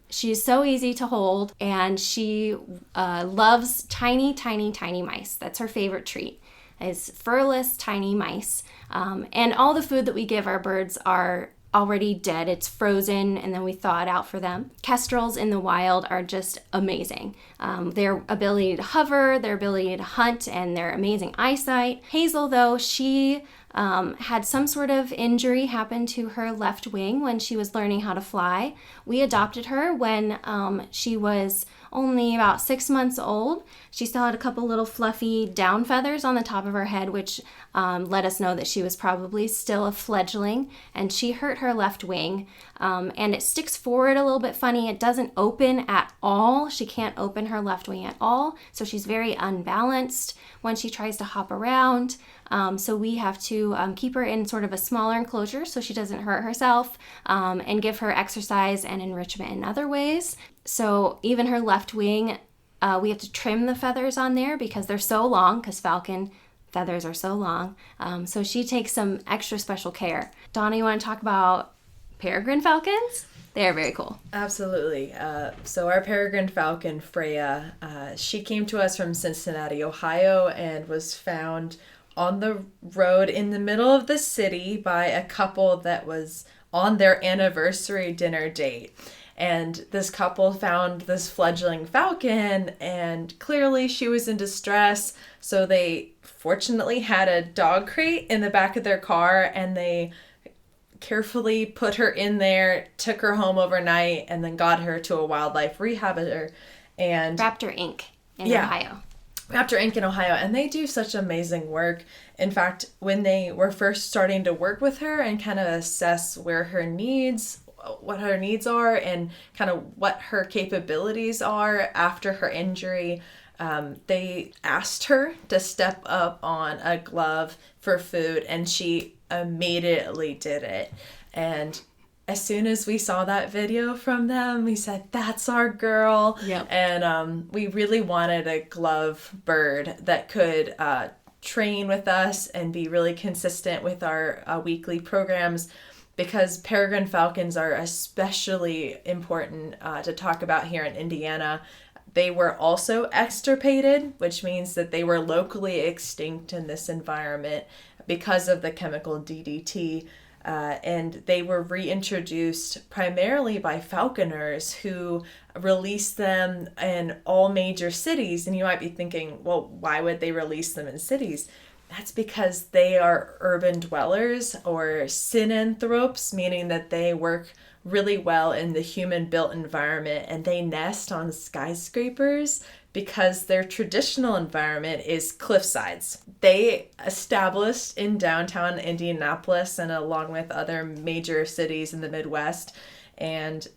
She's so easy to hold, and she loves tiny, tiny, tiny mice. That's her favorite treat, is furless, tiny mice. And all the food that we give our birds are already dead. It's frozen, and then we thaw it out for them. Kestrels in the wild are just amazing. Their ability to hover, their ability to hunt, and their amazing eyesight. Hazel, though, she had some sort of injury happen to her left wing when she was learning how to fly. We adopted her when she was only about 6 months old. She still had a couple little fluffy down feathers on the top of her head, which let us know that she was probably still a fledgling, and she hurt her left wing, and it sticks forward a little bit funny. It doesn't open at all. She can't open her left wing at all, so she's very unbalanced when she tries to hop around. So we have to keep her in sort of a smaller enclosure so she doesn't hurt herself, and give her exercise and enrichment in other ways. So even her left wing, we have to trim the feathers on there because they're so long, because falcon feathers are so long. So she takes some extra special care. Donna, you want to talk about peregrine falcons? They're very cool. Absolutely. So our peregrine falcon, Freyja, she came to us from Cincinnati, Ohio, and was found on the road in the middle of the city by a couple that was on their anniversary dinner date. And this couple found this fledgling falcon, and clearly she was in distress. So they fortunately had a dog crate in the back of their car, and they carefully put her in there, took her home overnight, and then got her to a wildlife rehabber. And Raptor Inc. in Ohio. Raptor Inc. in Ohio, and they do such amazing work. In fact, when they were first starting to work with her and kind of assess what her needs are and kind of what her capabilities are after her injury, they asked her to step up on a glove for food, and she immediately did it. And as soon as we saw that video from them, we said, that's our girl. Yep. And we really wanted a glove bird that could train with us and be really consistent with our weekly programs, because peregrine falcons are especially important to talk about here in Indiana. They were also extirpated, which means that they were locally extinct in this environment because of the chemical DDT. And they were reintroduced primarily by falconers who released them in all major cities. And you might be thinking, well, why would they release them in cities? That's because they are urban dwellers, or synanthropes, meaning that they work really well in the human-built environment, and they nest on skyscrapers because their traditional environment is cliffsides. They established in downtown Indianapolis and along with other major cities in the Midwest. And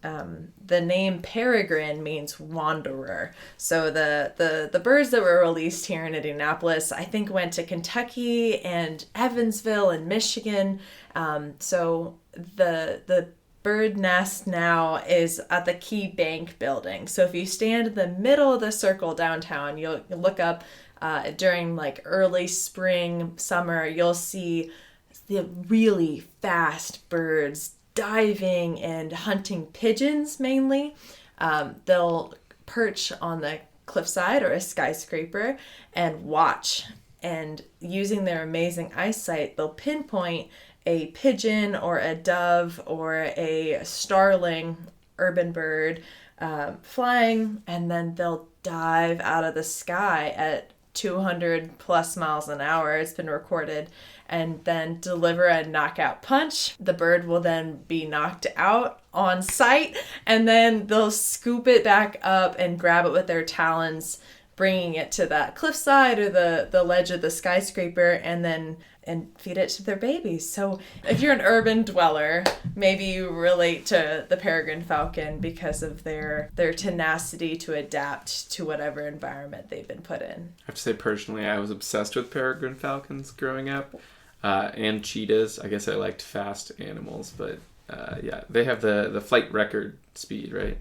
the name Peregrine means wanderer. So the birds that were released here in Indianapolis, I think, went to Kentucky and Evansville and Michigan. So the bird nest now is at the Key Bank building. So if you stand in the middle of the circle downtown, you'll look up during like early spring, summer, you'll see the really fast birds diving and hunting pigeons mainly. They'll perch on the cliffside or a skyscraper and watch and using their amazing eyesight, they'll pinpoint a pigeon or a dove or a starling urban bird flying, and then they'll dive out of the sky at 200 plus miles an hour. It's been recorded, and then deliver a knockout punch. The bird will then be knocked out on sight, and then they'll scoop it back up and grab it with their talons, bringing it to that cliffside or the ledge of the skyscraper, and feed it to their babies. So if you're an urban dweller, maybe you relate to the peregrine falcon because of their tenacity to adapt to whatever environment they've been put in. I have to say, personally, I was obsessed with peregrine falcons growing up, and cheetahs. I guess I liked fast animals, but yeah, they have the flight record speed, right?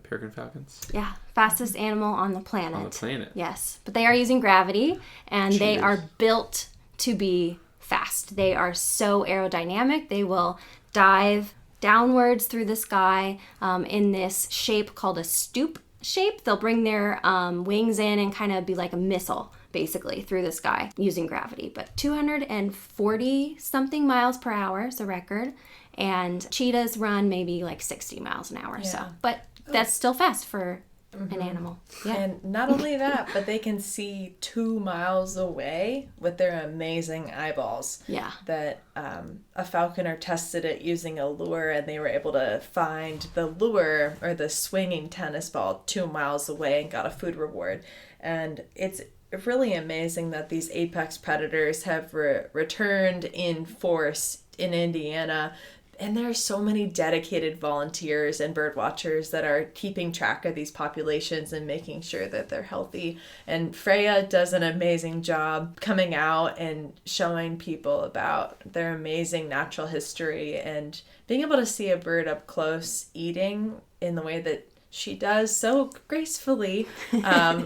Peregrine falcons? Yeah, fastest animal on the planet. On the planet. Yes, but they are using gravity, and Cheaters. They are built to be fast. They are so aerodynamic. They will dive downwards through the sky in this shape called a stoop shape. They'll bring their wings in and kind of be like a missile, basically, through the sky using gravity. But 240 something miles per hour is a record, and cheetahs run maybe like 60 miles an hour. Yeah. So, but that's still fast for an animal. Yeah. And not only that, but they can see 2 miles away with their amazing eyeballs. Yeah. That a falconer tested it using a lure, and they were able to find the lure or the swinging tennis ball 2 miles away and got a food reward. And it's really amazing that these apex predators have returned in force in Indiana. And there are so many dedicated volunteers and bird watchers that are keeping track of these populations and making sure that they're healthy. And Freyja does an amazing job coming out and showing people about their amazing natural history, and being able to see a bird up close eating in the way that she does so gracefully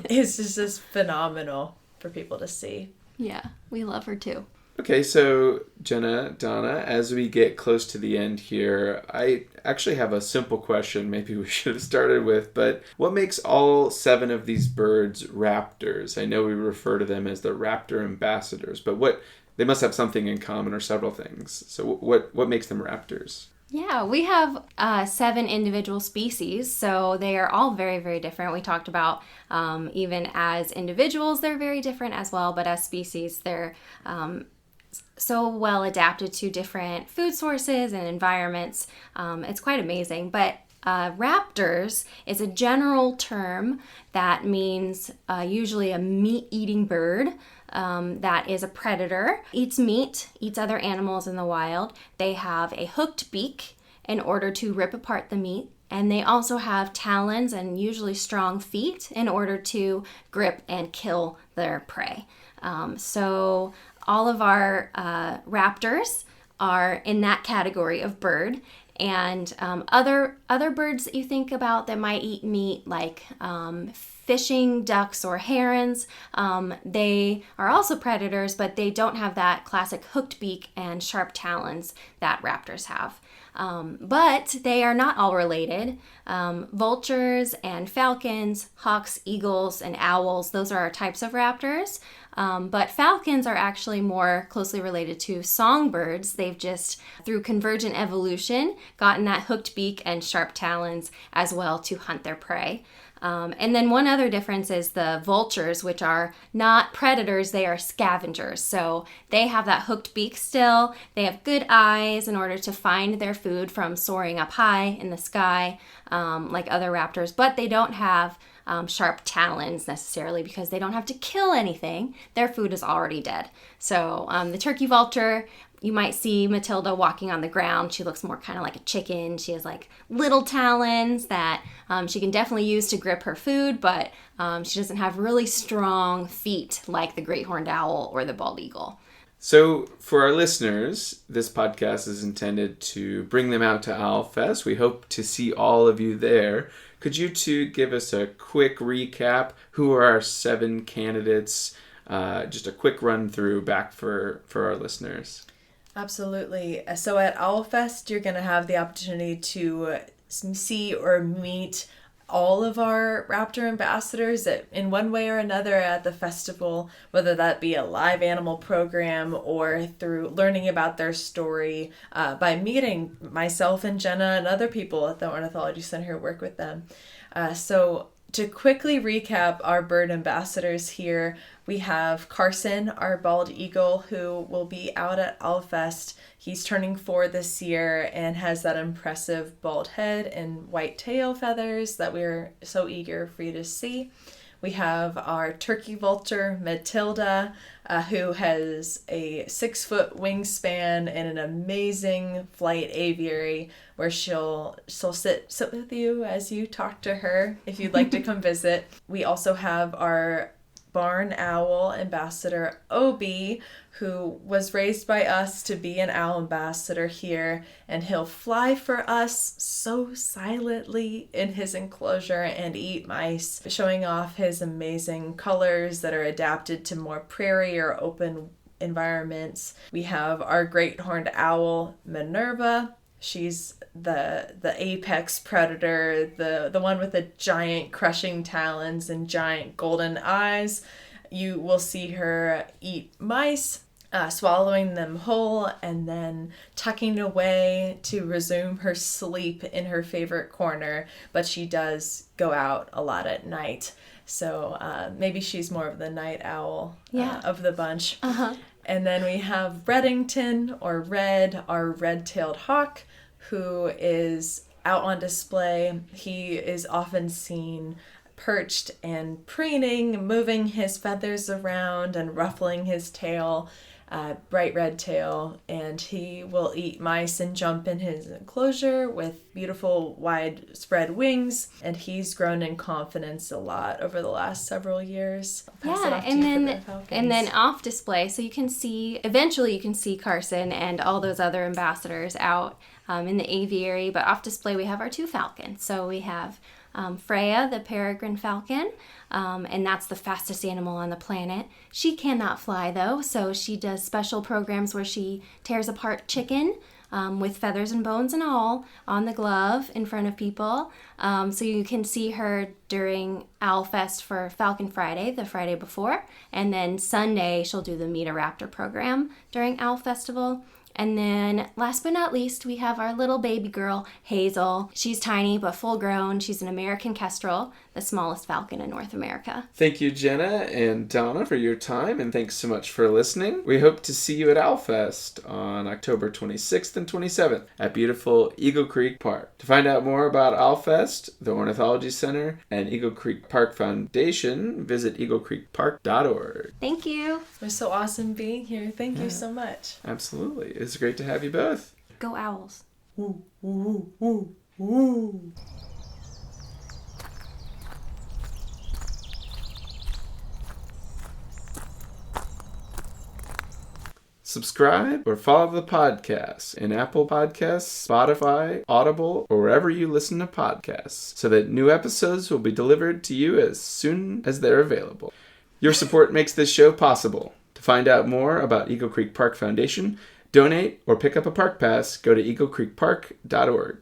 is just phenomenal for people to see. Yeah, we love her too. Okay, so Jenna, Donna, as we get close to the end here, I actually have a simple question maybe we should have started with, but what makes all 7 of these birds raptors? I know we refer to them as the raptor ambassadors, but they must have something in common or several things. So what makes them raptors? Yeah, we have 7 individual species, so they are all very, very different. We talked about even as individuals, they're very different as well, but as species, they're so well adapted to different food sources and environments. It's quite amazing. But raptors is a general term that means usually a meat-eating bird that is a predator, eats meat, eats other animals in the wild. They have a hooked beak in order to rip apart the meat. And they also have talons and usually strong feet in order to grip and kill their prey. So all of our raptors are in that category of bird. And other birds that you think about that might eat meat, like fishing ducks or herons, they are also predators, but they don't have that classic hooked beak and sharp talons that raptors have. But they are not all related. Vultures and falcons, hawks, eagles, and owls, those are our types of raptors. But falcons are actually more closely related to songbirds. They've just, through convergent evolution, gotten that hooked beak and sharp talons as well to hunt their prey. And then one other difference is the vultures, which are not predators, they are scavengers. So they have that hooked beak still. They have good eyes in order to find their food from soaring up high in the sky, like other raptors, but they don't have sharp talons necessarily because they don't have to kill anything. Their food is already dead. So the turkey vulture, you might see Matilda walking on the ground. She looks more kind of like a chicken. She has like little talons that she can definitely use to grip her food, but she doesn't have really strong feet like the great horned owl or the bald eagle. So for our listeners, this podcast is intended to bring them out to OwlFest. We hope to see all of you there. Could you two give us a quick recap? Who are our 7 candidates? Just a quick run through back for our listeners. Absolutely. So at OwlFest, you're going to have the opportunity to see or meet all of our Raptor ambassadors in one way or another at the festival, whether that be a live animal program or through learning about their story by meeting myself and Jenna and other people at the Ornithology Center who work with them. So to quickly recap our bird ambassadors here, we have Carson, our bald eagle, who will be out at Owlfest. He's turning 4 this year and has that impressive bald head and white tail feathers that we're so eager for you to see. We have our turkey vulture, Matilda, who has a 6-foot wingspan and an amazing flight aviary where she'll sit with you as you talk to her if you'd like to come visit. We also have our barn owl ambassador, Obi, who was raised by us to be an owl ambassador here, and he'll fly for us so silently in his enclosure and eat mice, showing off his amazing colors that are adapted to more prairie or open environments. We have our great horned owl, Minerva. She's the apex predator, the one with the giant crushing talons and giant golden eyes. You will see her eat mice, swallowing them whole and then tucking away to resume her sleep in her favorite corner. But she does go out a lot at night. So maybe she's more of the night owl of the bunch. Uh-huh. And then we have Reddington, or Red, our red-tailed hawk, who is out on display. He is often seen perched and preening, moving his feathers around and ruffling his tail, bright red tail, and he will eat mice and jump in his enclosure with beautiful widespread wings, and he's grown in confidence a lot over the last several years. And then off display, so eventually you can see Carson and all those other ambassadors out in the aviary, but off display we have our 2 falcons. So we have Freyja, the Peregrine falcon, and that's the fastest animal on the planet. She cannot fly though, so she does special programs where she tears apart chicken with feathers and bones and all on the glove in front of people. So you can see her during Owlfest for Falcon Friday, the Friday before, and then Sunday she'll do the Meet a Raptor program during Owl Festival. And then, last but not least, we have our little baby girl, Hazel. She's tiny but full grown. She's an American Kestrel, the smallest falcon in North America. Thank you, Jenna and Donna, for your time, and thanks so much for listening. We hope to see you at Owlfest on October 26th and 27th at beautiful Eagle Creek Park. To find out more about Owlfest, the Ornithology Center, and Eagle Creek Park Foundation, visit eaglecreekpark.org. Thank you. It was so awesome being here. Thank you so much. Absolutely. It's great to have you both. Go Owls. Woo, woo, woo, woo. Subscribe or follow the podcast in Apple Podcasts, Spotify, Audible, or wherever you listen to podcasts so that new episodes will be delivered to you as soon as they're available. Your support makes this show possible. To find out more about Eagle Creek Park Foundation, donate, or pick up a park pass, go to eaglecreekpark.org.